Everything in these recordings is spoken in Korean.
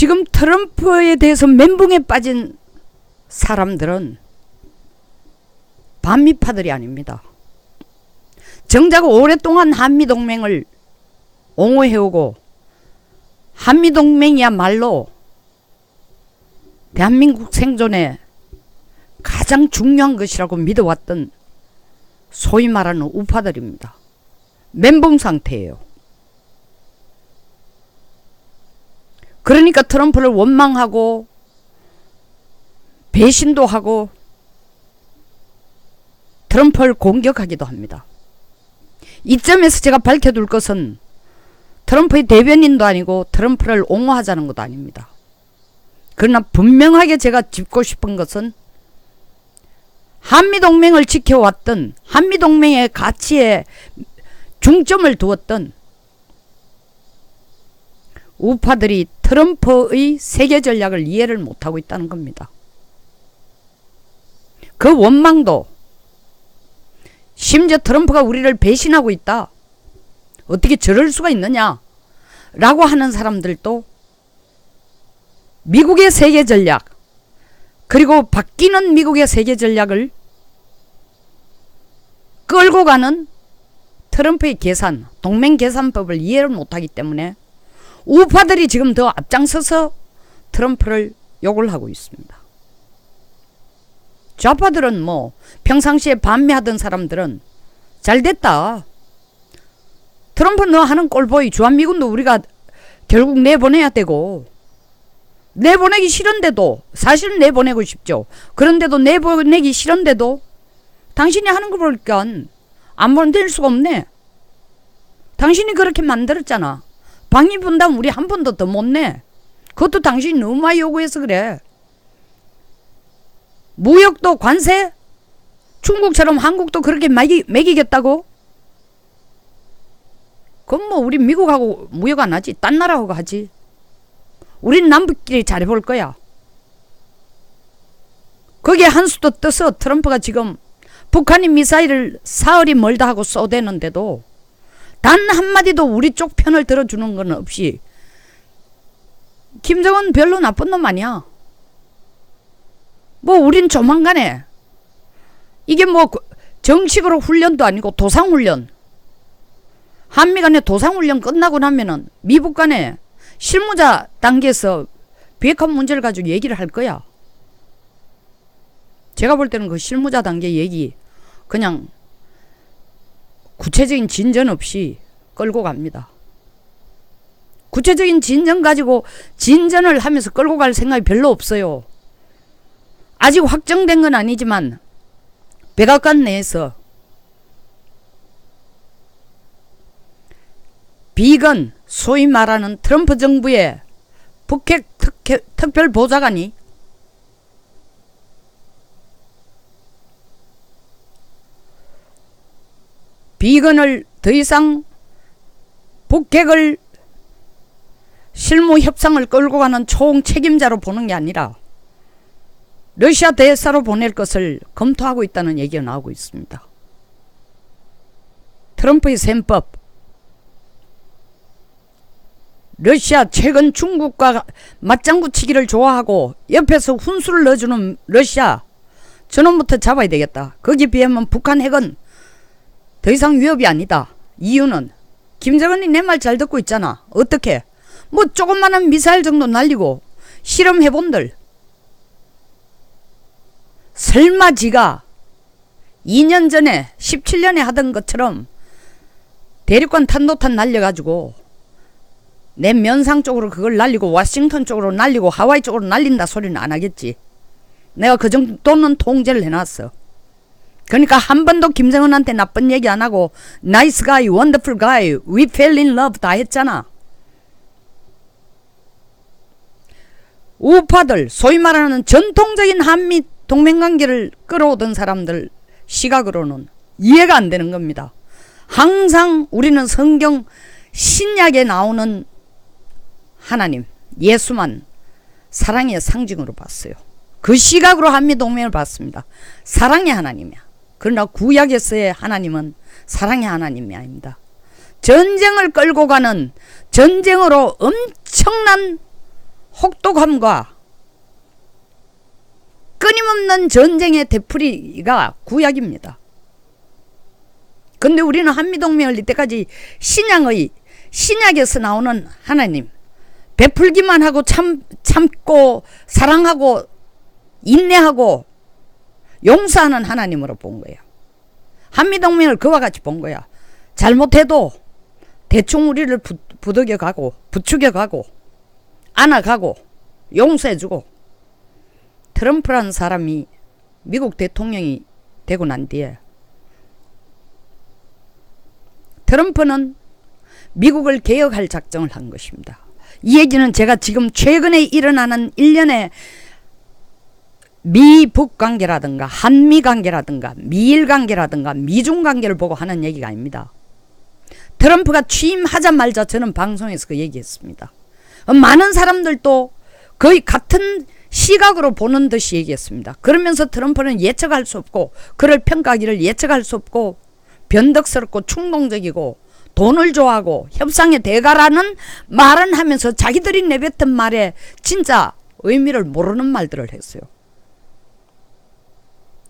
지금 트럼프에 대해서 멘붕에 빠진 사람들은 반미파들이 아닙니다. 정작 오랫동안 한미동맹을 옹호해오고 한미동맹이야말로 대한민국 생존에 가장 중요한 것이라고 믿어왔던 소위 말하는 우파들입니다. 멘붕 상태예요. 그러니까 트럼프를 원망하고 배신도 하고 트럼프를 공격하기도 합니다. 이점에서 제가 밝혀둘 것은 트럼프의 대변인도 아니고 트럼프를 옹호하자는 것도 아닙니다. 그러나 분명하게 제가 짚고 싶은 것은 한미동맹을 지켜왔던, 한미동맹의 가치에 중점을 두었던 우파들이 트럼프의 세계 전략을 이해를 못하고 있다는 겁니다. 그 원망도, 심지어 트럼프가 우리를 배신하고 있다, 어떻게 저럴 수가 있느냐 라고 하는 사람들도 미국의 세계 전략, 그리고 바뀌는 미국의 세계 전략을 끌고 가는 트럼프의 계산, 동맹 계산법을 이해를 못하기 때문에 우파들이 지금 더 앞장서서 트럼프를 욕을 하고 있습니다. 좌파들은 뭐 평상시에 반미하던 사람들은 잘됐다, 트럼프 너 하는 꼴보이 주한미군도 우리가 결국 내보내야 되고, 내보내기 싫은데도, 사실은 내보내고 싶죠. 그런데도 내보내기 싫은데도 당신이 하는 거 보니까 안 보낼 수가 없네. 당신이 그렇게 만들었잖아. 방위분담 우리 한 번도 더 못 내. 그것도 당신이 너무 많이 요구해서 그래. 무역도 관세? 중국처럼 한국도 그렇게 매기겠다고? 그럼 뭐 우리 미국하고 무역 안 하지. 딴 나라하고 하지. 우린 남북끼리 잘해볼 거야. 거기에 한수도 떠서 트럼프가 지금 북한이 미사일을 사흘이 멀다 하고 쏘대는데도 단 한마디도 우리 쪽 편을 들어주는 건 없이, 김정은 별로 나쁜 놈 아니야. 뭐 우린 조만간에, 이게 뭐 정식으로 훈련도 아니고 도상훈련, 한미 간의 도상훈련 끝나고 나면은 미북 간에 실무자 단계에서 비핵화 문제를 가지고 얘기를 할 거야. 제가 볼 때는 그 실무자 단계 얘기 그냥 구체적인 진전 없이 끌고 갑니다. 구체적인 진전 가지고 진전을 하면서 끌고 갈 생각이 별로 없어요. 아직 확정된 건 아니지만 백악관 내에서 비건, 소위 말하는 트럼프 정부의 북핵 특별 보좌관이 비건을 더 이상 북핵을 실무 협상을 끌고 가는 총 책임자로 보는 게 아니라 러시아 대사로 보낼 것을 검토하고 있다는 얘기가 나오고 있습니다. 트럼프의 셈법, 러시아 최근 중국과 맞장구 치기를 좋아하고 옆에서 훈수를 넣어주는 러시아, 저놈부터 잡아야 되겠다. 거기에 비하면 북한 핵은 더 이상 위협이 아니다. 이유는 김정은이 내 말 잘 듣고 있잖아. 어떻게? 뭐 조그마한 미사일 정도 날리고 실험해본들. 설마 지가 2년 전에 17년에 하던 것처럼 대륙간 탄도탄 날려가지고 내 면상 쪽으로 그걸 날리고 워싱턴 쪽으로 날리고 하와이 쪽으로 날린다 소리는 안 하겠지. 내가 그 정도는 통제를 해놨어. 그러니까 한 번도 김정은한테 나쁜 얘기 안 하고 나이스 가이, 원더풀 가이, we fell in love 다 했잖아. 우파들, 소위 말하는 전통적인 한미 동맹관계를 끌어오던 사람들 시각으로는 이해가 안 되는 겁니다. 항상 우리는 성경 신약에 나오는 하나님, 예수만 사랑의 상징으로 봤어요. 그 시각으로 한미동맹을 봤습니다. 사랑의 하나님이야. 그러나 구약에서의 하나님은 사랑의 하나님이 아닙니다. 전쟁을 끌고 가는, 전쟁으로 엄청난 혹독함과 끊임없는 전쟁의 되풀이가 구약입니다. 근데 우리는 한미동맹을 이때까지 신약에서 나오는 하나님, 베풀기만 하고 참고 사랑하고 인내하고 용서하는 하나님으로 본 거예요. 한미동맹을 그와 같이 본 거야. 잘못해도 대충 우리를 부추겨가고 안아가고 용서해주고. 트럼프라는 사람이 미국 대통령이 되고 난 뒤에 트럼프는 미국을 개혁할 작정을 한 것입니다. 이 얘기는 제가 지금 최근에 일어나는 일련의 미북 관계라든가 한미 관계라든가 미일 관계라든가 미중 관계를 보고 하는 얘기가 아닙니다. 트럼프가 취임하자마자 저는 방송에서 그 얘기했습니다. 많은 사람들도 거의 같은 시각으로 보는 듯이 얘기했습니다. 그러면서 트럼프는 예측할 수 없고 그를 평가하기를 예측할 수 없고 변덕스럽고 충동적이고 돈을 좋아하고 협상의 대가라는 말은 하면서 자기들이 내뱉은 말에 진짜 의미를 모르는 말들을 했어요.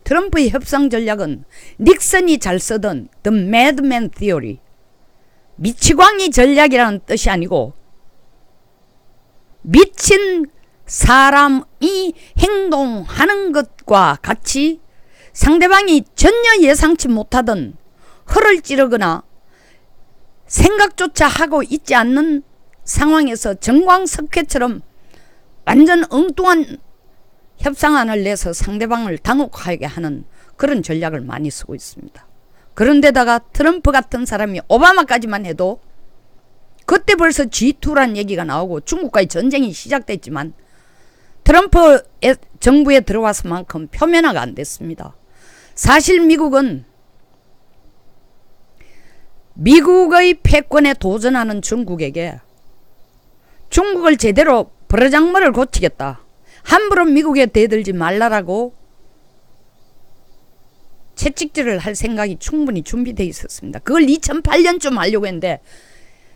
트럼프의 협상 전략은 닉슨이 잘 쓰던 The Madman Theory, 미치광이 전략이라는 뜻이 아니고 미친 사람이 행동하는 것과 같이 상대방이 전혀 예상치 못하던 허를 찌르거나 생각조차 하고 있지 않는 상황에서 정광석회처럼 완전 엉뚱한 협상안을 내서 상대방을 당혹하게 하는 그런 전략을 많이 쓰고 있습니다. 그런데다가 트럼프 같은 사람이 오바마까지만 해도 그때 벌써 G2란 얘기가 나오고 중국과의 전쟁이 시작됐지만 트럼프 정부에 들어와서만큼 표면화가 안 됐습니다. 사실 미국은 미국의 패권에 도전하는 중국에게 중국을 제대로 버르장머리를 고치겠다, 함부로 미국에 대들지 말라라고 채찍질을 할 생각이 충분히 준비되어 있었습니다. 그걸 2008년쯤 하려고 했는데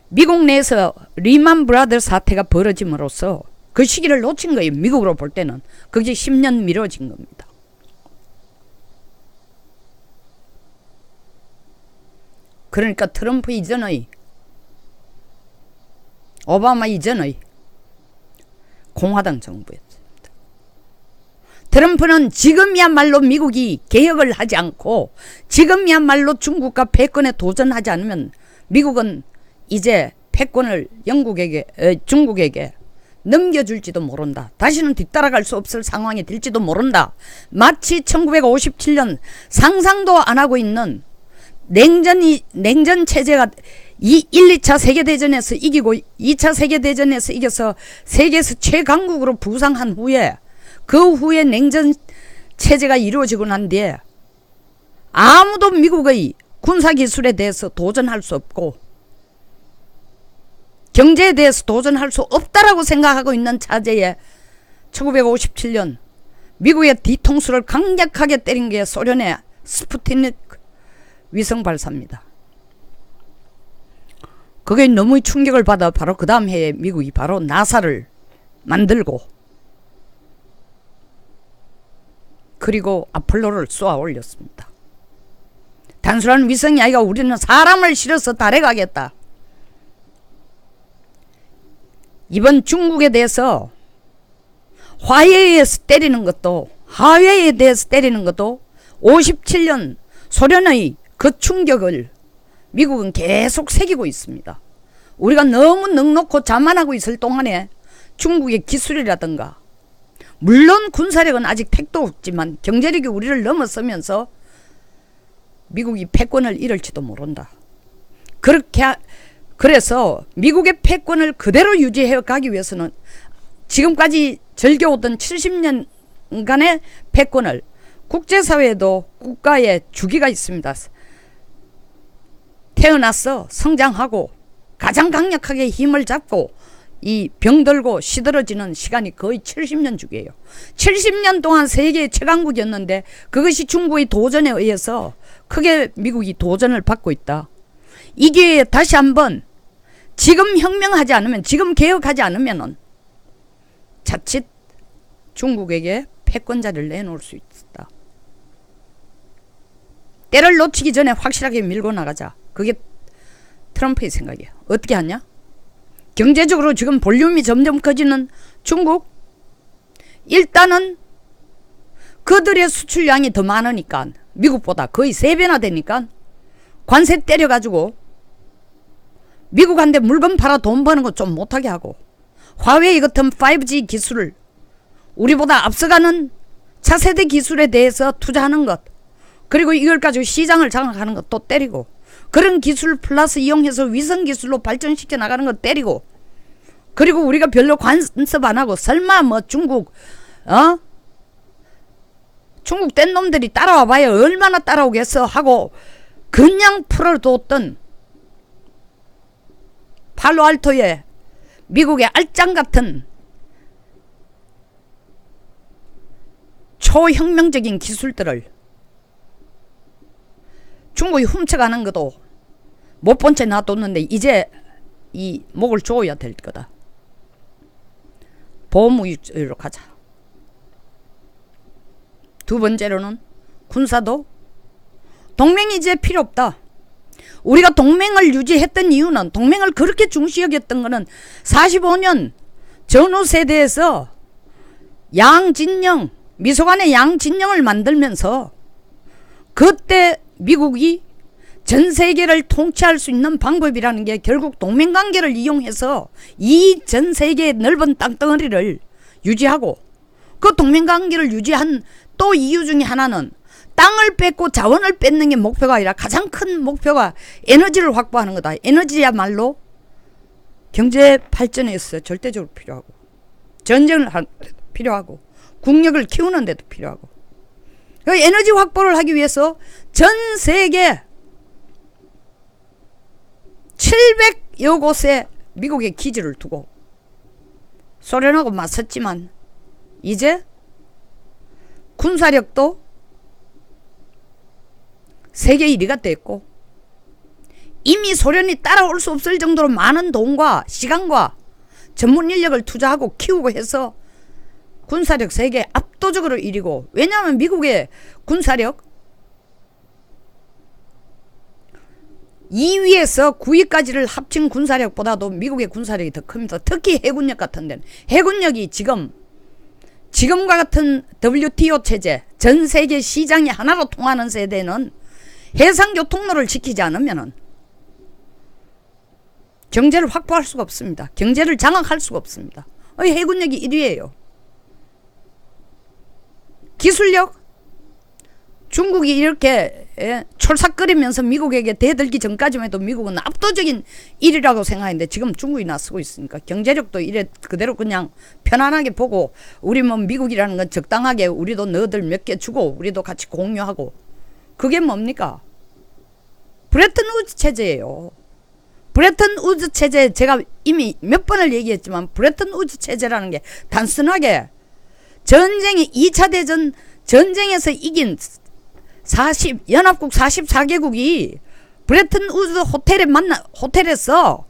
미국 내에서 리만 브라더 사태가 벌어짐으로써 그 시기를 놓친 거예요. 미국으로 볼 때는 그게 10년 미뤄진 겁니다. 그러니까 트럼프 이전의 오바마 이전의 공화당 정부였습니다. 트럼프는 지금이야말로 미국이 개혁을 하지 않고 지금이야말로 중국과 패권에 도전하지 않으면 미국은 이제 패권을 중국에게 넘겨줄지도 모른다. 다시는 뒤따라갈 수 없을 상황이 될지도 모른다. 마치 1957년 상상도 안 하고 있는 냉전 체제가 1, 2차 세계대전에서 이기고 2차 세계대전에서 이겨서 세계에서 최강국으로 부상한 후에 그 후에 냉전 체제가 이루어지고 난 뒤에 아무도 미국의 군사기술에 대해서 도전할 수 없고 경제에 대해서 도전할 수 없다라고 생각하고 있는 차제에 1957년 미국의 뒤통수를 강력하게 때린 게 소련의 스푸트닉 위성 발사입니다. 그게 너무 충격을 받아 바로 그 다음 해에 미국이 바로 나사를 만들고 그리고 아폴로를 쏘아 올렸습니다. 단순한 위성이 아니라 우리는 사람을 실어서 달에 가겠다. 이번 중국에 대해서 화해에서 때리는 것도 하회에 대해서 때리는 것도 57년 소련의 그 충격을 미국은 계속 새기고 있습니다. 우리가 너무 넉넉고 자만하고 있을 동안에 중국의 기술이라든가 물론 군사력은 아직 택도 없지만 경제력이 우리를 넘어서면서 미국이 패권을 잃을지도 모른다. 그래서 미국의 패권을 그대로 유지해 가기 위해서는 지금까지 즐겨오던 70년간의 패권을 국제사회에도 국가의 주기가 있습니다. 태어나서 성장하고 가장 강력하게 힘을 잡고 이 병들고 시들어지는 시간이 거의 70년 주기예요. 70년 동안 세계의 최강국이었는데 그것이 중국의 도전에 의해서 크게 미국이 도전을 받고 있다. 이 기회에 다시 한번 지금 혁명하지 않으면 지금 개혁하지 않으면 자칫 중국에게 패권자를 내놓을 수 있다. 때를 놓치기 전에 확실하게 밀고 나가자. 그게 트럼프의 생각이야. 어떻게 하냐? 경제적으로 지금 볼륨이 점점 커지는 중국, 일단은 그들의 수출량이 더 많으니까, 미국보다 거의 3배나 되니까 관세 때려가지고 미국한테 물건 팔아 돈 버는 거 좀 못하게 하고, 화웨이 같은 5G 기술을 우리보다 앞서가는 차세대 기술에 대해서 투자하는 것, 그리고 이걸 가지고 시장을 장악하는 것 또 때리고, 그런 기술 플러스 이용해서 위성 기술로 발전시켜 나가는 것 때리고, 그리고 우리가 별로 간섭 안 하고, 설마 뭐 중국 중국 뗀 놈들이 따라와 봐야 얼마나 따라오겠어 하고 그냥 풀어뒀던 팔로알토의 미국의 알짱 같은 초혁명적인 기술들을 중국이 훔쳐가는 것도 못 본 채 놔뒀는데 이제 이 목을 조어야 될 거다. 보호무역으로 가자. 두 번째로는 군사도 동맹이 이제 필요 없다. 우리가 동맹을 유지했던 이유는, 동맹을 그렇게 중시 여겼던 거는 45년 전후 세대에서 양진영, 미소간의 양진영을 만들면서 그때 미국이 전 세계를 통치할 수 있는 방법이라는 게 결국 동맹관계를 이용해서 이 전 세계의 넓은 땅덩어리를 유지하고, 그 동맹관계를 유지한 또 이유 중에 하나는 땅을 뺏고 자원을 뺏는 게 목표가 아니라 가장 큰 목표가 에너지를 확보하는 거다. 에너지야말로 경제 발전에 있어 절대적으로 필요하고, 전쟁을 필요하고, 국력을 키우는 데도 필요하고, 그 에너지 확보를 하기 위해서 전 세계 700여 곳에 미국의 기지를 두고 소련하고 맞섰지만 이제 군사력도 세계 1위가 됐고, 이미 소련이 따라올 수 없을 정도로 많은 돈과 시간과 전문 인력을 투자하고 키우고 해서 군사력 세계 압도적으로 1위고, 왜냐하면 미국의 군사력 2위에서 9위까지를 합친 군사력보다도 미국의 군사력이 더 큽니다. 특히 해군력 같은 데는, 해군력이 지금과 같은 WTO 체제, 전 세계 시장이 하나로 통하는 세대는 해상교통로를 지키지 않으면 경제를 확보할 수가 없습니다. 경제를 장악할 수가 없습니다. 해군력이 1위예요. 기술력, 중국이 이렇게 촐싹거리면서 미국에게 대들기 전까지만 해도 미국은 압도적인 1위라고 생각했는데 지금 중국이 나서고 있으니까 경제력도 이래 그대로 그냥 편안하게 보고, 우리 뭐 미국이라는 건 적당하게 우리도 너희들 몇 개 주고 우리도 같이 공유하고, 그게 뭡니까? 브레튼 우즈 체제예요. 브레튼 우즈 체제, 제가 이미 몇 번을 얘기했지만 브레튼 우즈 체제라는 게 단순하게 전쟁이 2차 대전 전쟁에서 이긴 연합국 44개국이 브레튼 우즈 호텔에서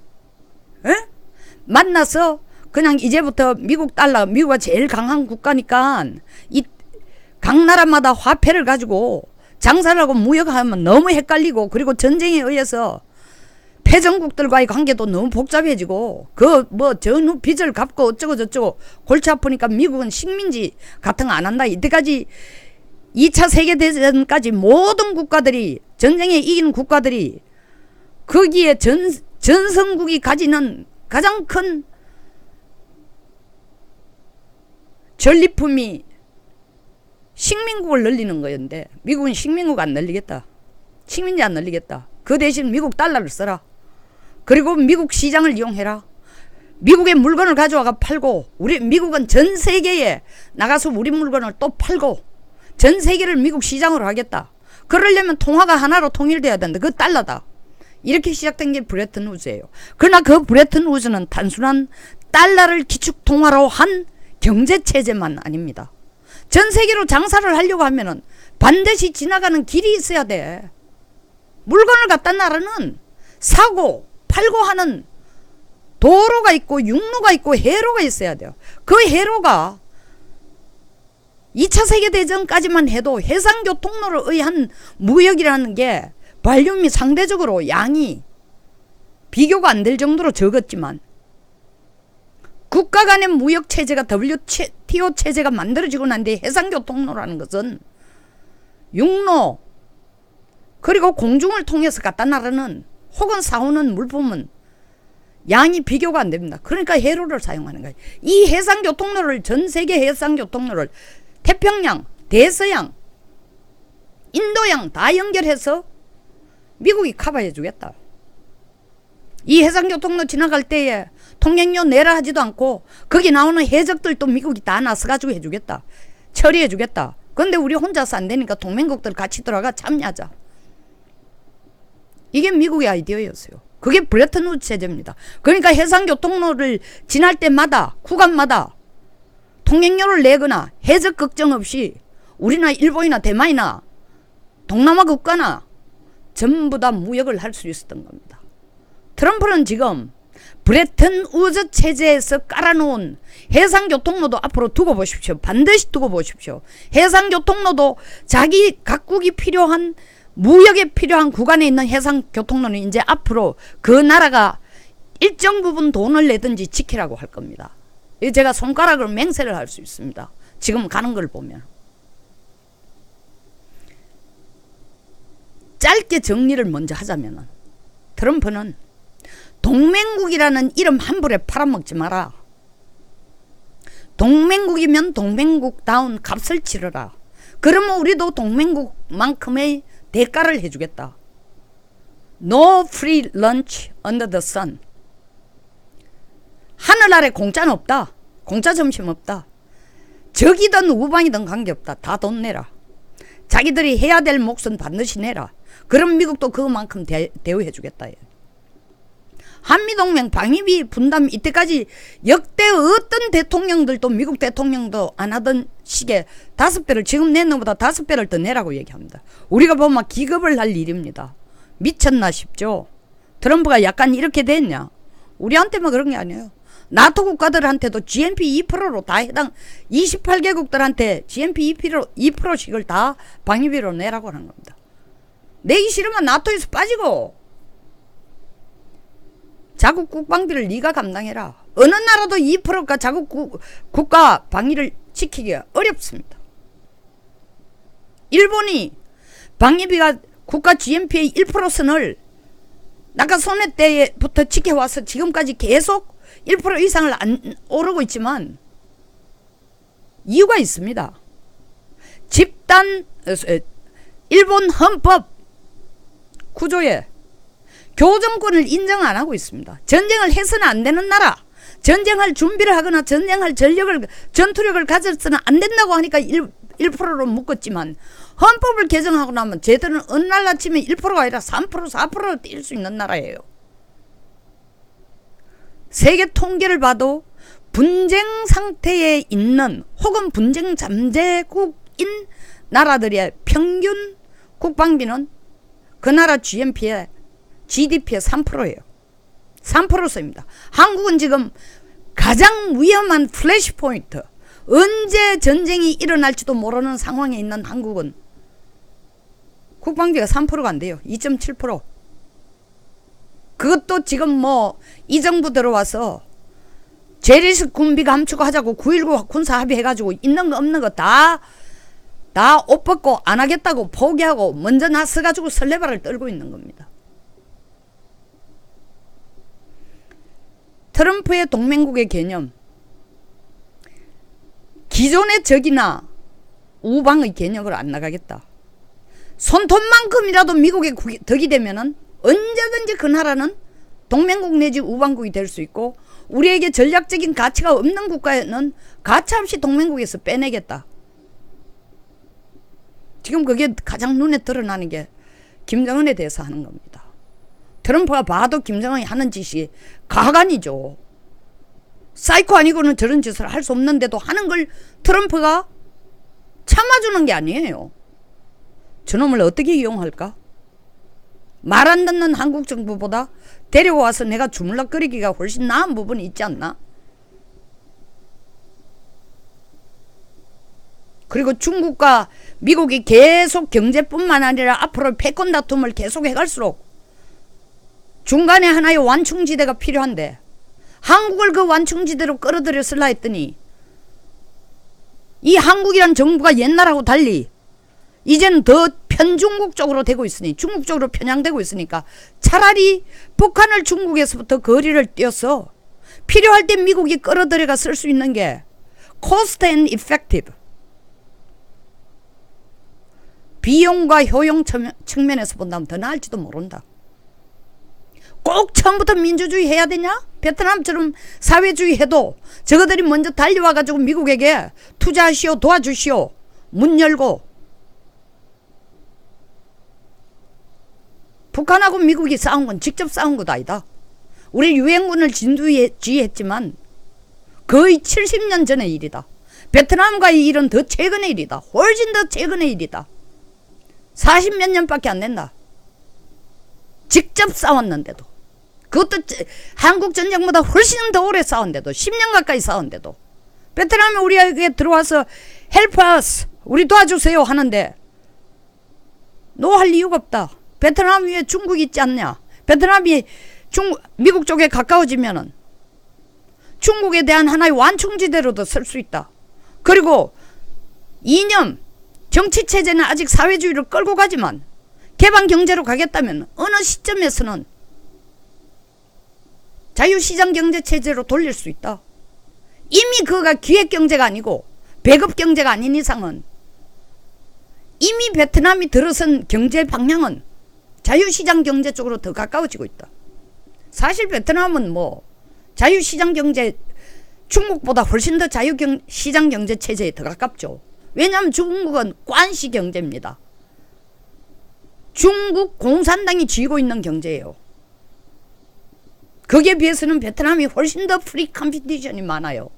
만나서 그냥 이제부터 미국 달러, 미국가 제일 강한 국가니까 이 각 나라마다 화폐를 가지고 장사를 하고 무역하면 너무 헷갈리고, 그리고 전쟁에 의해서 패전국들과의 관계도 너무 복잡해지고, 그 뭐 전후 빚을 갚고 어쩌고 저쩌고 골치 아프니까 미국은 식민지 같은 거 안 한다. 이때까지 2차 세계대전까지 모든 국가들이, 전쟁에 이긴 국가들이 거기에 전성국이 가지는 가장 큰 전리품이 식민국을 늘리는 거였는데, 미국은 식민국 안 늘리겠다. 식민지 안 늘리겠다. 그 대신 미국 달러를 써라. 그리고 미국 시장을 이용해라. 미국의 물건을 가져와가 팔고, 미국은 전 세계에 나가서 우리 물건을 또 팔고 전 세계를 미국 시장으로 하겠다. 그러려면 통화가 하나로 통일돼야 된다. 그 달러다. 이렇게 시작된 게 브레튼 우즈예요. 그러나 그 브레튼 우즈는 단순한 달러를 기축통화로 한 경제체제만 아닙니다. 전 세계로 장사를 하려고 하면은 반드시 지나가는 길이 있어야 돼. 물건을 갖다 나라는 사고 팔고 하는 도로가 있고 육로가 있고 해로가 있어야 돼요. 그 해로가 2차 세계대전까지만 해도 해상교통로를 의한 무역이라는 게 발륨이 상대적으로 양이 비교가 안 될 정도로 적었지만 국가 간의 무역 체제가 WTO 체제가 만들어지고 난 뒤에 해상교통로라는 것은 육로 그리고 공중을 통해서 갖다 나르는 혹은 사오는 물품은 양이 비교가 안 됩니다. 그러니까 해로를 사용하는 거예요. 이 해상교통로를 전 세계 해상교통로를 태평양, 대서양, 인도양 다 연결해서 미국이 커버해 주겠다. 이 해상교통로 지나갈 때에 통행료 내라 하지도 않고 거기 나오는 해적들도 미국이 다 나서가지고 해주겠다. 처리해 주겠다. 그런데 우리 혼자서 안 되니까 동맹국들 같이 들어가 참여하자. 이게 미국의 아이디어였어요. 그게 브레튼 우드 체제입니다. 그러니까 해상교통로를 지날 때마다 구간마다 통행료를 내거나 해적 걱정 없이 우리나 일본이나 대만이나 동남아 국가나 전부 다 무역을 할 수 있었던 겁니다. 트럼프는 지금 브레튼 우드 체제에서 깔아놓은 해상교통로도 앞으로 두고 보십시오. 반드시 두고 보십시오. 해상교통로도 자기 각국이 필요한 무역에 필요한 구간에 있는 해상교통로는 이제 앞으로 그 나라가 일정 부분 돈을 내든지 지키라고 할 겁니다. 제가 손가락으로 맹세를 할 수 있습니다. 지금 가는 걸 보면. 짧게 정리를 먼저 하자면 트럼프는 동맹국이라는 이름 함부로 팔아먹지 마라. 동맹국이면 동맹국다운 값을 치르라. 그러면 우리도 동맹국만큼의 대가를 해주겠다. No free lunch under the sun. 하늘 아래 공짜는 없다. 공짜 점심 없다. 적이든 우방이든 관계없다. 다 돈 내라. 자기들이 해야 될 몫은 반드시 내라. 그럼 미국도 그만큼 대우해 주겠다. 한미동맹 방위비 분담 이때까지 역대 어떤 대통령들도 미국 대통령도 안 하던 식의 5배를 지금 낸 것보다 5배를 더 내라고 얘기합니다. 우리가 보면 기겁을 할 일입니다. 미쳤나 싶죠. 트럼프가 약간 이렇게 됐냐. 우리한테만 그런 게 아니에요. 나토 국가들한테도 GNP 2%로 다 해당 28개국들한테 GNP 2%씩을 다 방위비로 내라고 하는 겁니다. 내기 싫으면 나토에서 빠지고 자국 국방비를 네가 감당해라. 어느 나라도 2%가 자국 국가 방위를 지키기가 어렵습니다. 일본이 방위비가 국가 GNP의 1%선을 낙하손해 때부터 지켜와서 지금까지 계속 1% 이상을 안 오르고 있지만 이유가 있습니다. 일본 헌법 구조에 교정권을 인정 안 하고 있습니다. 전쟁을 해서는 안 되는 나라, 전쟁할 준비를 하거나 전쟁할 전투력을 가졌으면 안 된다고 하니까 1%로 묶었지만 헌법을 개정하고 나면 쟤들은 어느 날 아침에 1%가 아니라 3%, 4%로 뛸 수 있는 나라예요. 세계 통계를 봐도 분쟁 상태에 있는 혹은 분쟁 잠재국인 나라들의 평균 국방비는 그 나라 GDP의 3%예요. 3%입니다. 한국은 지금 가장 위험한 플래시 포인트, 언제 전쟁이 일어날지도 모르는 상황에 있는 한국은 국방비가 3%가 안 돼요. 2.7%. 그것도 지금 이 정부 들어와서 재래식 군비 감추고 하자고 9.19 군사 합의해가지고 있는 거 없는 거 다 옷 벗고 안 하겠다고 포기하고 먼저 나서가지고 설레발을 떨고 있는 겁니다. 트럼프의 동맹국의 개념, 기존의 적이나 우방의 개념으로 안 나가겠다. 손톱만큼이라도 미국의 덕이 되면은 언제든지 그 나라는 동맹국 내지 우방국이 될 수 있고, 우리에게 전략적인 가치가 없는 국가에는 가차없이 동맹국에서 빼내겠다. 지금 그게 가장 눈에 드러나는 게 김정은에 대해서 하는 겁니다. 트럼프가 봐도 김정은이 하는 짓이 가관이죠. 사이코 아니고는 저런 짓을 할 수 없는데도 하는 걸 트럼프가 참아주는 게 아니에요. 저놈을 어떻게 이용할까? 말 안 듣는 한국 정부보다 데려와서 내가 주물럭거리기가 훨씬 나은 부분이 있지 않나? 그리고 중국과 미국이 계속 경제뿐만 아니라 앞으로 패권 다툼을 계속 해갈수록 중간에 하나의 완충지대가 필요한데 한국을 그 완충지대로 끌어들여 쓸라 했더니 이 한국이란 정부가 옛날하고 달리 이제는 더 편중국 쪽으로 되고 있으니 중국 쪽으로 편향되고 있으니까 차라리 북한을 중국에서부터 거리를 띄어서 필요할 때 미국이 끌어들여가 쓸 수 있는 게 cost and effective 비용과 효용 측면에서 본다면 더 나을지도 모른다. 꼭 처음부터 민주주의 해야 되냐? 베트남처럼 사회주의 해도 저거들이 먼저 달려와가지고 미국에게 투자하시오 도와주시오 문 열고 북한하고 미국이 싸운 건 직접 싸운 것도 아니다. 우리 유엔군을 진두지휘했지만 거의 70년 전의 일이다. 베트남과의 일은 더 최근의 일이다. 훨씬 더 최근의 일이다. 40몇 년밖에 안 된다. 직접 싸웠는데도 그것도 한국 전쟁보다 훨씬 더 오래 싸웠는데도 10년 가까이 싸웠는데도 베트남이 우리에게 들어와서 help us 우리 도와주세요 하는데 너 할 이유가 없다. 베트남 위에 중국이 있지 않냐. 베트남이 미국 쪽에 가까워지면은 중국에 대한 하나의 완충지대로도 쓸 수 있다. 그리고 이념 정치체제는 아직 사회주의를 끌고 가지만 개방경제로 가겠다면 어느 시점에서는 자유시장경제체제로 돌릴 수 있다. 이미 그거가 기획경제가 아니고 배급경제가 아닌 이상은 이미 베트남이 들어선 경제 방향은 자유시장경제 쪽으로 더 가까워지고 있다. 사실 베트남은 뭐 자유시장경제 중국보다 훨씬 더 자유시장경제체제에 더 가깝죠. 왜냐하면 중국은 관시경제입니다. 중국 공산당이 쥐고 있는 경제예요. 거기에 비해서는 베트남이 훨씬 더 프리 컴피티션이 많아요.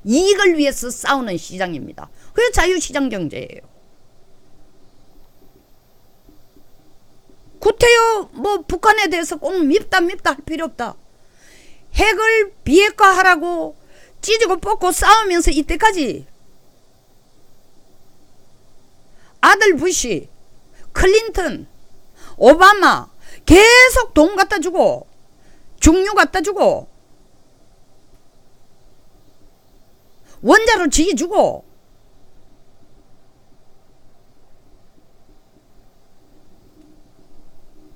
이익을 위해서 싸우는 시장입니다. 그래서 자유시장 경제예요. 구태여 뭐 북한에 대해서 꼭 밉다 할 필요 없다. 핵을 비핵화하라고 찢고 뽑고 싸우면서 이때까지 아들 부시, 클린턴, 오바마 계속 돈 갖다 주고 중유 갖다 주고 원자로 지게 주고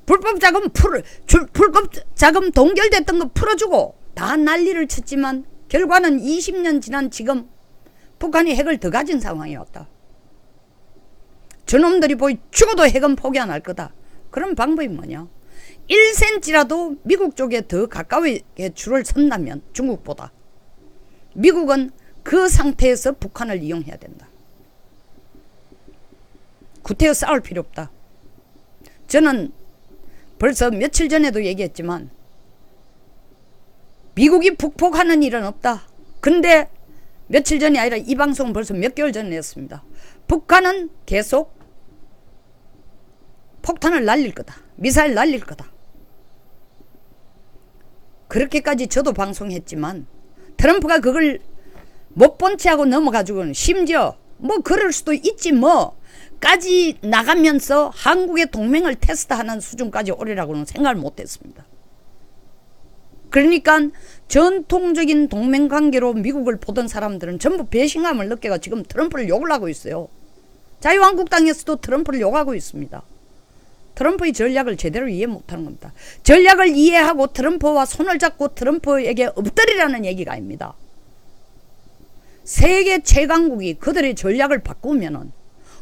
불법 자금 동결됐던 거 풀어주고 다 난리를 쳤지만 결과는 20년 지난 지금 북한이 핵을 더 가진 상황이 왔다. 저놈들이 보이 죽어도 핵은 포기 안 할 거다. 그런 방법이 뭐냐? 1cm라도 미국 쪽에 더 가까이 줄을 선다면 중국보다 미국은 그 상태에서 북한을 이용해야 된다. 구태여 싸울 필요 없다. 저는 벌써 며칠 전에도 얘기했지만 미국이 북폭하는 일은 없다. 근데 며칠 전이 아니라 이 방송은 벌써 몇 개월 전에 했습니다. 북한은 계속 폭탄을 날릴 거다. 미사일 날릴 거다. 그렇게까지 저도 방송했지만 트럼프가 그걸 못 본 채 하고 넘어가지고는 심지어 뭐 그럴 수도 있지 뭐 까지 나가면서 한국의 동맹을 테스트하는 수준까지 오리라고는 생각을 못했습니다. 그러니까 전통적인 동맹관계로 미국을 보던 사람들은 전부 배신감을 느껴가 지금 트럼프를 욕을 하고 있어요. 자유한국당에서도 트럼프를 욕하고 있습니다. 트럼프의 전략을 제대로 이해 못하는 겁니다. 전략을 이해하고 트럼프와 손을 잡고 트럼프에게 엎드리라는 얘기가 아닙니다. 세계 최강국이 그들의 전략을 바꾸면은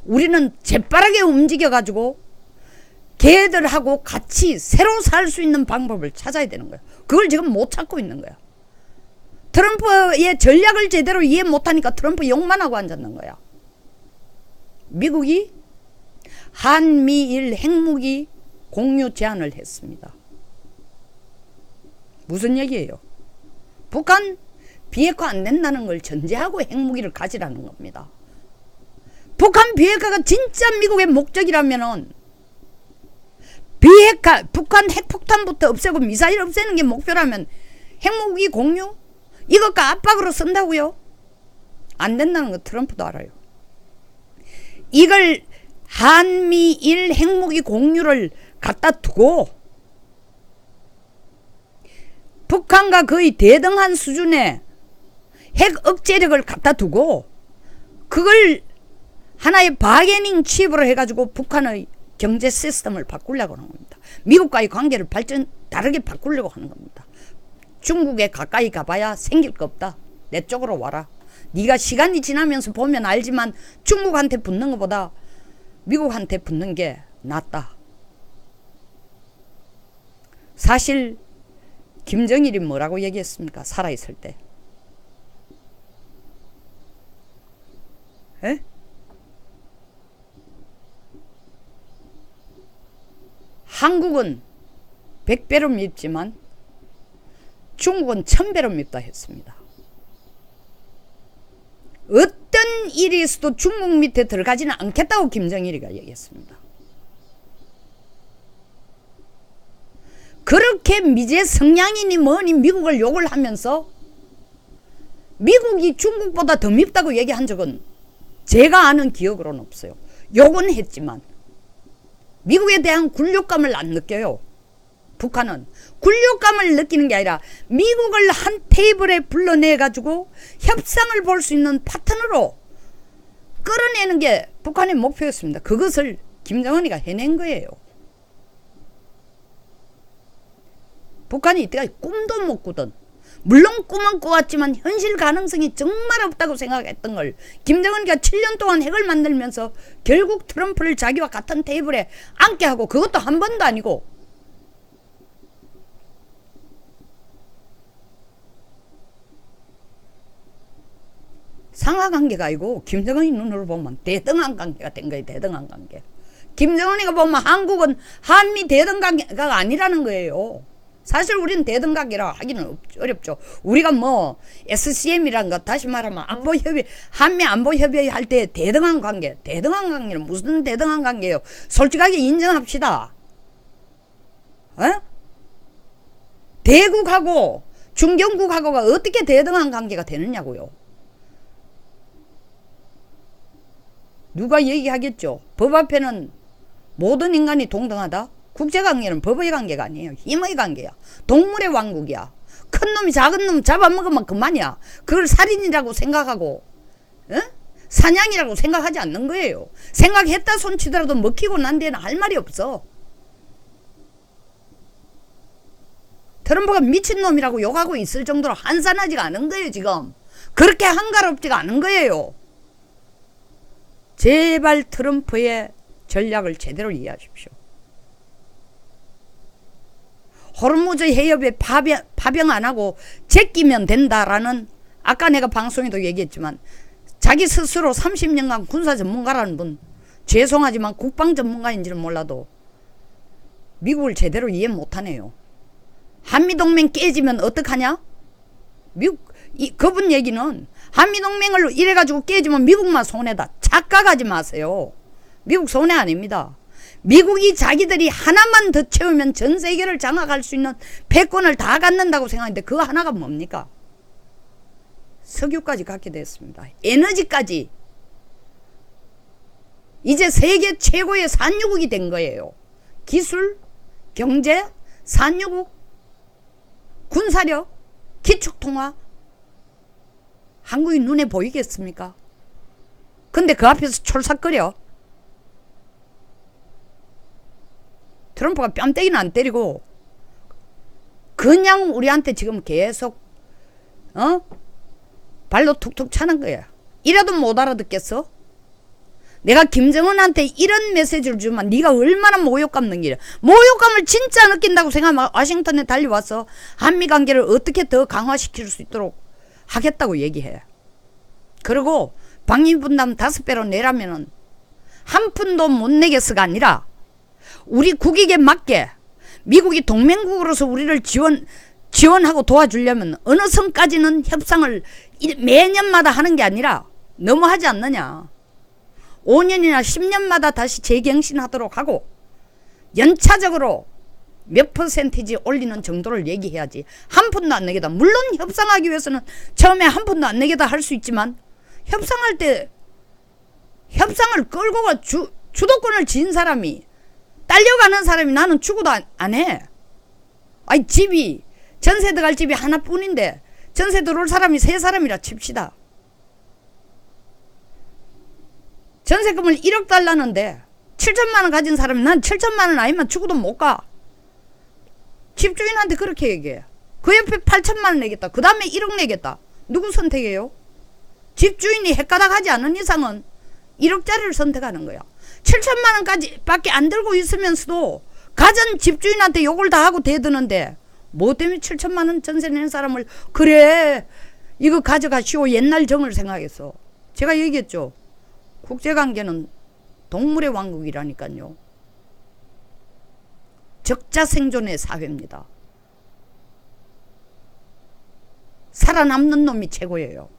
우리는 재빠르게 움직여가지고 걔들하고 같이 새로 살 수 있는 방법을 찾아야 되는 거야. 그걸 지금 못 찾고 있는 거야. 트럼프의 전략을 제대로 이해 못하니까 트럼프 욕만 하고 앉았는 거야. 미국이 한미일 핵무기 공유 제안을 했습니다. 무슨 얘기예요? 북한 비핵화 안 된다는 걸 전제하고 핵무기를 가지라는 겁니다. 북한 비핵화가 진짜 미국의 목적이라면은 북한 핵폭탄부터 없애고 미사일 없애는 게 목표라면 핵무기 공유? 이것과 압박으로 쓴다고요? 안 된다는 거 트럼프도 알아요. 이걸 한미일 핵무기 공유를 갖다 두고 북한과 거의 대등한 수준의 핵 억제력을 갖다 두고 그걸 하나의 바게닝 칩으로 해가지고 북한의 경제 시스템을 바꾸려고 하는 겁니다. 미국과의 관계를 다르게 바꾸려고 하는 겁니다. 중국에 가까이 가봐야 생길 거 없다. 내 쪽으로 와라. 네가 시간이 지나면서 보면 알지만 중국한테 붙는 것보다 미국한테 붙는 게 낫다. 사실 김정일이 뭐라고 얘기했습니까? 살아있을 때. 에? 한국은 100배로 밉지만 중국은 1000배로 밉다 했습니다. 어떤 일이 있어도 중국 밑에 들어가지는 않겠다고 김정일이가 얘기했습니다. 그렇게 미제 성향이니 뭐니 미국을 욕을 하면서 미국이 중국보다 더 밉다고 얘기한 적은 제가 아는 기억으로는 없어요. 욕은 했지만 미국에 대한 굴욕감을 안 느껴요. 북한은 굴욕감을 느끼는 게 아니라 미국을 한 테이블에 불러내가지고 협상을 볼 수 있는 파트너로 끌어내는 게 북한의 목표였습니다. 그것을 김정은이가 해낸 거예요. 북한이 이때까지 꿈도 못 꾸던, 물론 꿈은 꾸었지만 현실 가능성이 정말 없다고 생각했던 걸 김정은이가 7년 동안 핵을 만들면서 결국 트럼프를 자기와 같은 테이블에 앉게 하고, 그것도 한 번도 아니고 상하관계가 아니고 김정은이 눈으로 보면 대등한 관계가 된 거예요. 대등한 관계. 김정은이가 보면 한국은 한미 대등 관계가 아니라는 거예요. 사실 우리는 대등 관계라 하기는 어렵죠. 우리가 뭐 SCM이란 거, 다시 말하면 안보협의, 한미 안보협의 할 때 대등한 관계, 대등한 관계는 무슨 대등한 관계예요? 솔직하게 인정합시다. 어? 대국하고 중견국하고가 어떻게 대등한 관계가 되느냐고요. 누가 얘기하겠죠. 법 앞에는 모든 인간이 동등하다. 국제관계는 법의 관계가 아니에요. 힘의 관계야. 동물의 왕국이야. 큰 놈이 작은 놈 잡아먹으면 그만이야. 그걸 살인이라고 생각하고 사냥이라고 생각하지 않는 거예요. 생각했다 손치더라도 먹히고 난 뒤에는 할 말이 없어. 트럼프가 미친놈이라고 욕하고 있을 정도로 한산하지가 않은 거예요. 지금 그렇게 한가롭지가 않은 거예요. 제발 트럼프의 전략을 제대로 이해하십시오. 호르무즈 해협에 파병 안 하고 제끼면 된다라는, 아까 내가 방송에도 얘기했지만 자기 스스로 30년간 군사 전문가라는 분, 죄송하지만 국방 전문가인지는 몰라도 미국을 제대로 이해 못하네요. 한미동맹 깨지면 어떡하냐? 그분 얘기는 한미동맹을 이래가지고 깨지면 미국만 손해다. 착각하지 마세요. 미국 손해 아닙니다. 미국이 자기들이 하나만 더 채우면 전 세계를 장악할 수 있는 패권을 다 갖는다고 생각하는데 그 하나가 뭡니까? 석유까지 갖게 됐습니다. 에너지까지. 이제 세계 최고의 산유국이 된 거예요. 기술, 경제, 산유국, 군사력, 기축통화. 한국이 눈에 보이겠습니까? 근데 그 앞에서 촐싹거려. 트럼프가 뺨때기는 안 때리고 그냥 우리한테 지금 계속 발로 툭툭 차는 거야. 이라도 못 알아듣겠어? 내가 김정은한테 이런 메시지를 주면 네가 얼마나 모욕감 느끼냐. 모욕감을 진짜 느낀다고 생각하면 와싱턴에 달려와서 한미관계를 어떻게 더 강화시킬 수 있도록 하겠다고 얘기해. 그리고 방위분담 5배로 내라면은 한 푼도 못 내겠어가 아니라 우리 국익에 맞게 미국이 동맹국으로서 우리를 지원하고 도와주려면 어느 선까지는 협상을 매년마다 하는 게 아니라 너무하지 않느냐. 5년이나 10년마다 다시 재경신하도록 하고 연차적으로 몇 퍼센티지 올리는 정도를 얘기해야지. 한 푼도 안 내겠다. 물론 협상하기 위해서는 처음에 한 푼도 안 내겠다 할 수 있지만 협상할 때 협상을 끌고 가 주도권을 진 사람이 딸려가는 사람이 나는 죽어도 안 해. 아니 집이 전세 들어갈 집이 하나뿐인데 전세 들어올 사람이 3사람이라 칩시다. 전세금을 1억 달라는데 7천만 원 가진 사람이 난 7천만 원 아니면 죽어도 못 가. 집주인한테 그렇게 얘기해. 그 옆에 8천만 원 내겠다. 그 다음에 1억 내겠다. 누구 선택해요? 집주인이 헷가닥 하지 않은 이상은 1억짜리를 선택하는 거야. 7천만 원까지 밖에 안 들고 있으면서도 가전 집주인한테 욕을 다 하고 대드는데 뭐 때문에 7천만 원 전세 내는 사람을 그래 이거 가져가시오 옛날 정을 생각했어. 제가 얘기했죠. 국제관계는 동물의 왕국이라니까요. 적자생존의 사회입니다. 살아남는 놈이 최고예요.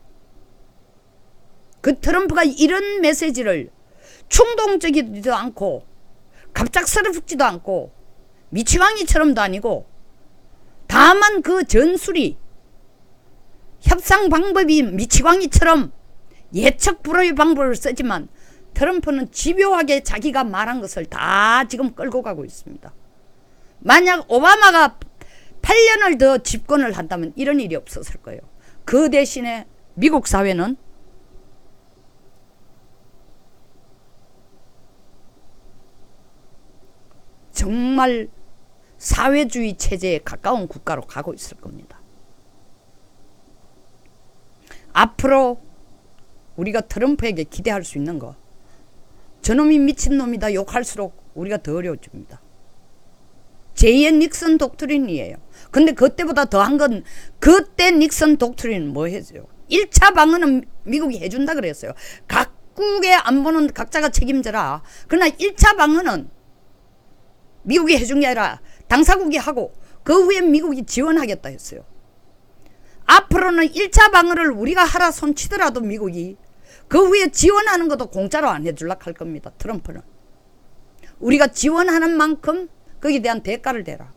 그 트럼프가 이런 메시지를 충동적이지도 않고 갑작스럽지도 않고 미치광이처럼도 아니고 다만 그 전술이 협상 방법이 미치광이처럼 예측 불허의 방법을 쓰지만 트럼프는 집요하게 자기가 말한 것을 다 지금 끌고 가고 있습니다. 만약 오바마가 8년을 더 집권을 한다면 이런 일이 없었을 거예요. 그 대신에 미국 사회는 정말 사회주의 체제에 가까운 국가로 가고 있을 겁니다. 앞으로 우리가 트럼프에게 기대할 수 있는 거, 저놈이 미친놈이다 욕할수록 우리가 더 어려워집니다. 제2의 닉슨 독트린이에요. 근데 그때보다 더한 건 그때 닉슨 독트린은 뭐 했어요? 1차 방어는 미국이 해준다 그랬어요. 각국의 안보는 각자가 책임져라. 그러나 1차 방어는 미국이 해준 게 아니라 당사국이 하고 그 후에 미국이 지원하겠다 했어요. 앞으로는 1차 방어를 우리가 하라 손치더라도 미국이 그 후에 지원하는 것도 공짜로 안 해주려고 할 겁니다. 트럼프는. 우리가 지원하는 만큼 거기에 대한 대가를 대라.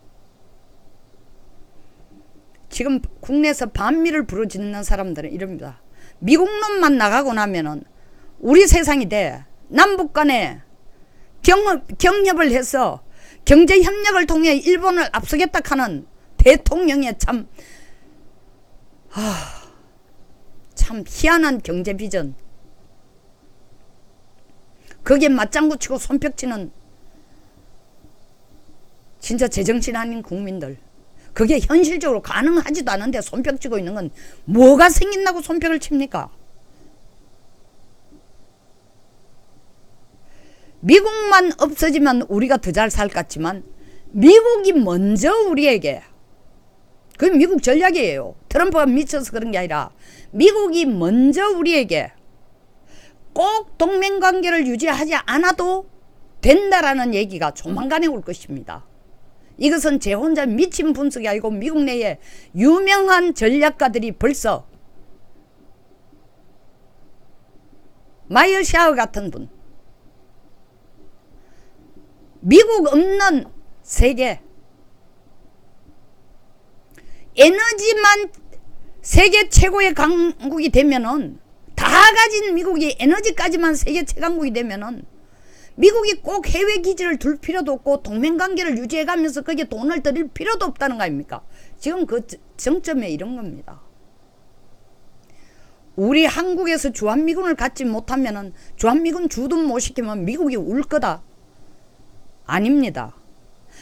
지금 국내에서 반미를 부르짖는 사람들은 이럽니다. 미국 놈만 나가고 나면은 우리 세상이 돼. 남북 간에 경협을 해서 경제협력을 통해 일본을 앞서겠다 하는 대통령의 참 희한한 경제 비전. 거기에 맞장구 치고 손뼉 치는 진짜 제정신 아닌 국민들. 그게 현실적으로 가능하지도 않은데 손뼉 치고 있는 건 뭐가 생긴다고 손뼉을 칩니까? 미국만 없어지면 우리가 더 잘 살 것 같지만 미국이 먼저 우리에게, 그게 미국 전략이에요. 트럼프가 미쳐서 그런 게 아니라 미국이 먼저 우리에게 꼭 동맹관계를 유지하지 않아도 된다라는 얘기가 조만간에 올 것입니다. 이것은 제 혼자 미친 분석이 아니고 미국 내에 유명한 전략가들이 벌써, 마이어 샤워 같은 분, 미국 없는 세계, 에너지만 세계 최고의 강국이 되면은, 다 가진 미국이 에너지까지만 세계 최강국이 되면은 미국이 꼭 해외 기지를 둘 필요도 없고 동맹관계를 유지해가면서 거기에 돈을 들일 필요도 없다는 거 아닙니까? 지금 그 정점에 이런 겁니다. 우리 한국에서 주한미군을 갖지 못하면은 주한미군 주둔 못 시키면 미국이 울 거다. 아닙니다.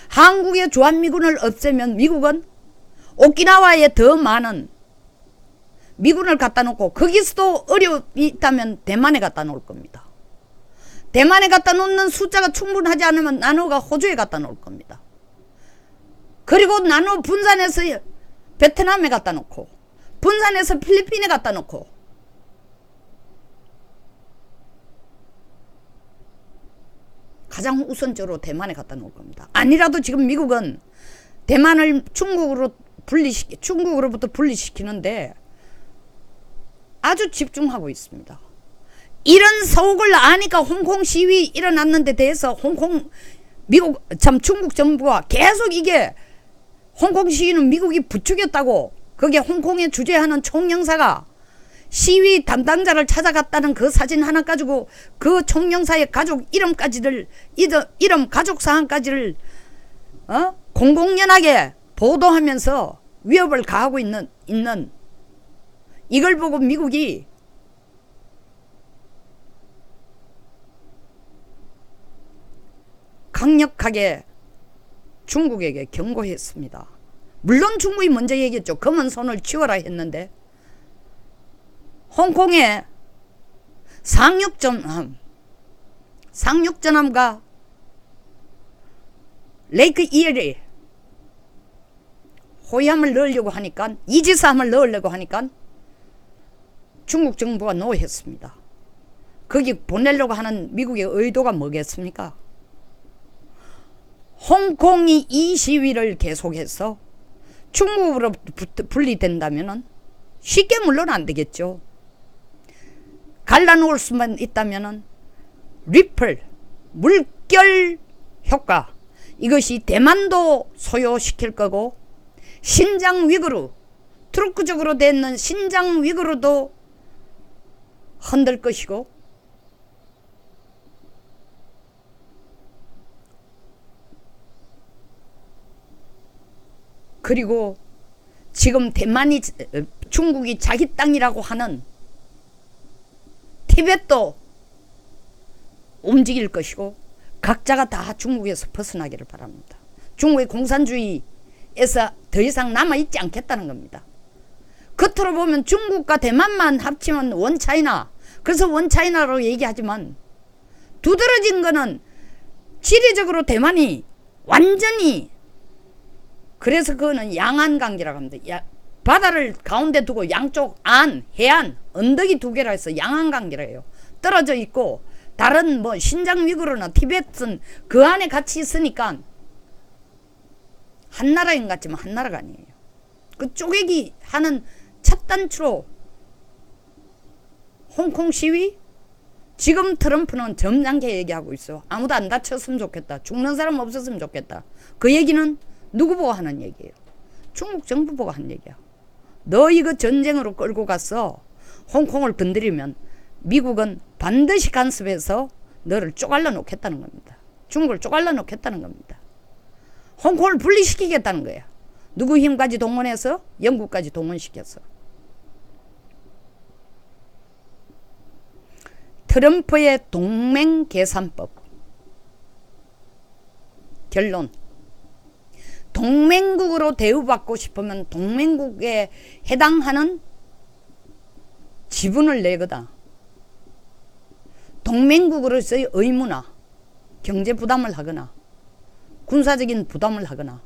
한국의 주한미군을 없애면 미국은 오키나와에 더 많은 미군을 갖다 놓고 거기서도 어려움이 있다면 대만에 갖다 놓을 겁니다. 대만에 갖다 놓는 숫자가 충분하지 않으면 나노가 호주에 갖다 놓을 겁니다. 그리고 나노 분산해서 베트남에 갖다 놓고 분산해서 필리핀에 갖다 놓고 가장 우선적으로 대만에 갖다 놓을 겁니다. 아니라도 지금 미국은 대만을 중국으로부터 분리시키는데 아주 집중하고 있습니다. 이런 서옥을 아니까 홍콩 시위 일어났는 데 대해서 홍콩 미국 참 중국 정부가 계속 이게 홍콩 시위는 미국이 부추겼다고 거기에 홍콩에 주재하는 총영사가 시위 담당자를 찾아갔다는 그 사진 하나 가지고 그 총영사의 가족 이름까지를 이름 가족 사항까지를 공공연하게 보도하면서 위협을 가하고 있는 이걸 보고 미국이 강력하게 중국에게 경고했습니다. 물론 중국이 먼저 얘기했죠. 검은 손을 치워라 했는데 홍콩의 상륙전함과 레이크 이엘이 호위함을 넣으려고 하니까 이지스함을 넣으려고 하니까 중국 정부가 노했습니다. 거기 보내려고 하는 미국의 의도가 뭐겠습니까? 홍콩이 이 시위를 계속해서 중국으로부터 분리된다면 쉽게 물론 안 되겠죠. 갈라놓을 수만 있다면 리플, 물결 효과, 이것이 대만도 소요시킬 거고 신장 위구르, 투르크적으로 되는 신장 위구르도 흔들 것이고 그리고 지금 대만이 중국이 자기 땅이라고 하는 티벳도 움직일 것이고 각자가 다 중국에서 벗어나기를 바랍니다. 중국의 공산주의에서 더 이상 남아있지 않겠다는 겁니다. 겉으로 보면 중국과 대만만 합치면 원차이나, 그래서 원차이나로 얘기하지만 두드러진 거는 지리적으로 대만이 완전히, 그래서 그거는 양안관계라고 합니다. 바다를 가운데 두고 양쪽 해안, 언덕이 두 개라 해서 양안관계라 해요. 떨어져 있고 다른 뭐 신장 위구르나 티베트는 그 안에 같이 있으니까 한 나라인 것 같지만 한 나라가 아니에요. 그 쪼개기 하는 첫 단추로 홍콩 시위? 지금 트럼프는 점잖게 얘기하고 있어. 아무도 안 다쳤으면 좋겠다. 죽는 사람 없었으면 좋겠다. 그 얘기는 누구 보고 하는 얘기예요? 중국 정부 보고 한 얘기야. 너 이거 전쟁으로 끌고 가서 홍콩을 건드리면 미국은 반드시 간섭해서 너를 쪼갈라 놓겠다는 겁니다. 중국을 쪼갈라 놓겠다는 겁니다. 홍콩을 분리시키겠다는 거야. 누구 힘까지 동원해서? 영국까지 동원시켰어. 트럼프의 동맹 계산법. 결론. 동맹국으로 대우받고 싶으면 동맹국에 해당하는 지분을 내거나 동맹국으로서의 의무나 경제 부담을 하거나 군사적인 부담을 하거나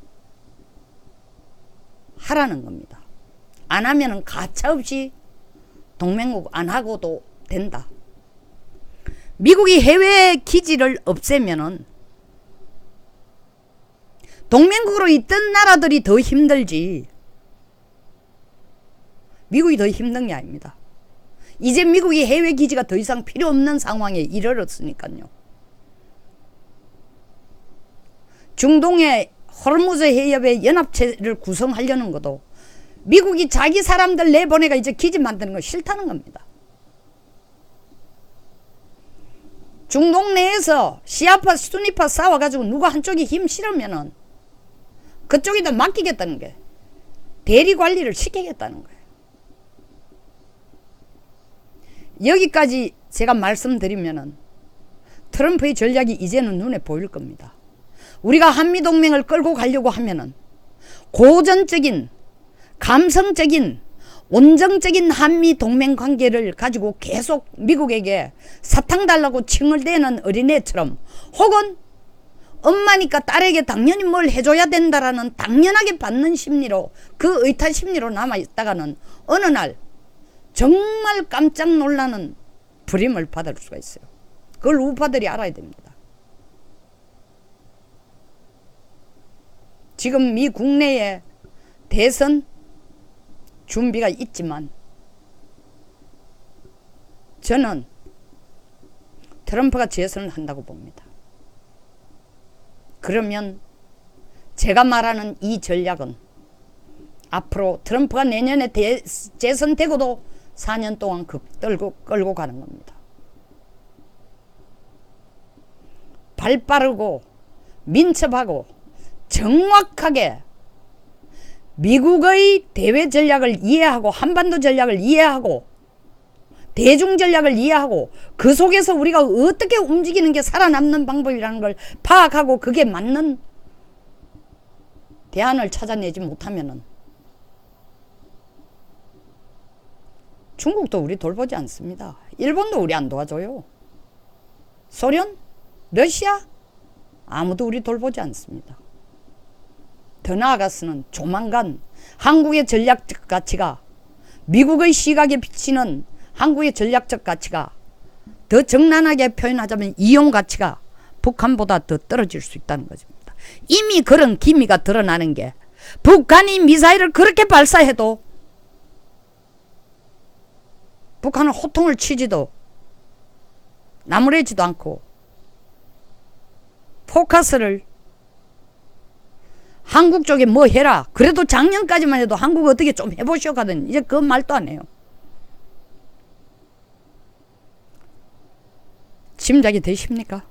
하라는 겁니다. 안 하면은 가차없이 동맹국 안 하고도 된다. 미국이 해외 기지를 없애면은 동맹국으로 있던 나라들이 더 힘들지 미국이 더 힘든 게 아닙니다. 이제 미국이 해외 기지가 더 이상 필요 없는 상황에 이르렀으니까요. 중동의 호르무즈 해협의 연합체를 구성하려는 것도 미국이 자기 사람들 내보내가 이제 기지 만드는 거 싫다는 겁니다. 중동 내에서 시아파 수니파 싸워가지고 누가 한쪽이 힘 실으면은 그쪽에다 맡기겠다는 게 대리 관리를 시키겠다는 거예요. 여기까지 제가 말씀드리면은 트럼프의 전략이 이제는 눈에 보일 겁니다. 우리가 한미동맹을 끌고 가려고 하면은 고전적인 감성적인 온정적인 한미동맹 관계를 가지고 계속 미국에게 사탕 달라고 칭얼대는 어린애처럼 혹은 엄마니까 딸에게 당연히 뭘 해줘야 된다라는 당연하게 받는 심리로 그 의타 심리로 남아있다가는 어느 날 정말 깜짝 놀라는 불임을 받을 수가 있어요. 그걸 우파들이 알아야 됩니다. 지금 미 국내에 대선 준비가 있지만 저는 트럼프가 재선을 한다고 봅니다. 그러면 제가 말하는 이 전략은 앞으로 트럼프가 내년에 재선되고도 4년 동안 끌고 가는 겁니다. 발 빠르고 민첩하고 정확하게 미국의 대외 전략을 이해하고 한반도 전략을 이해하고 대중 전략을 이해하고 그 속에서 우리가 어떻게 움직이는 게 살아남는 방법이라는 걸 파악하고 그게 맞는 대안을 찾아내지 못하면은 중국도 우리 돌보지 않습니다. 일본도 우리 안 도와줘요. 소련? 러시아? 아무도 우리 돌보지 않습니다. 더 나아가서는 조만간 한국의 전략적 가치가 미국의 시각에 비치는 한국의 전략적 가치가 더 정난하게 표현하자면 이용 가치가 북한보다 더 떨어질 수 있다는 것입니다. 이미 그런 기미가 드러나는 게 북한이 미사일을 그렇게 발사해도 북한은 호통을 치지도 나무래지도 않고 포커스를 한국 쪽에 뭐 해라. 그래도 작년까지만 해도 한국 어떻게 좀 해보시오 하더니 이제 그 말도 안 해요. 짐작이 되십니까?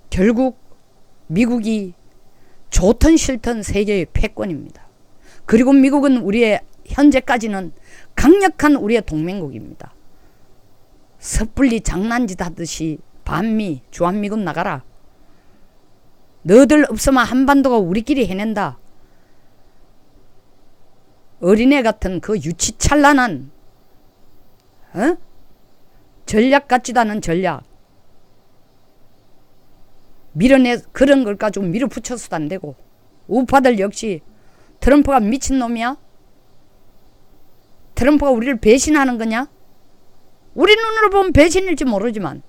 결국 미국이 좋든 싫든 세계의 패권입니다. 그리고 미국은 우리의 현재까지는 강력한 우리의 동맹국입니다. 섣불리 장난짓 하듯이 반미, 주한미군 나가라. 너들 없으면 한반도가 우리끼리 해낸다. 어린애 같은 그 유치찬란한 전략 같지도 않은 전략 그런 걸 가지고 밀어붙여서도 안 되고 우파들 역시 트럼프가 미친놈이야? 트럼프가 우리를 배신하는 거냐? 우리 눈으로 보면 배신일지 모르지만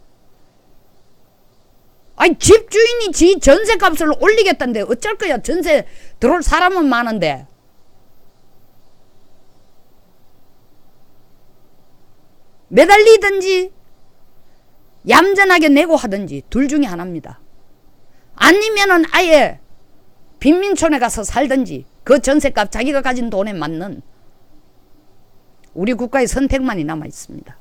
아니 집주인이 지 전세값을 올리겠다는데 어쩔 거야. 전세 들어올 사람은 많은데. 매달리든지 얌전하게 내고 하든지 둘 중에 하나입니다. 아니면은 아예 빈민촌에 가서 살든지 그 전세값 자기가 가진 돈에 맞는 우리 국가의 선택만이 남아 있습니다.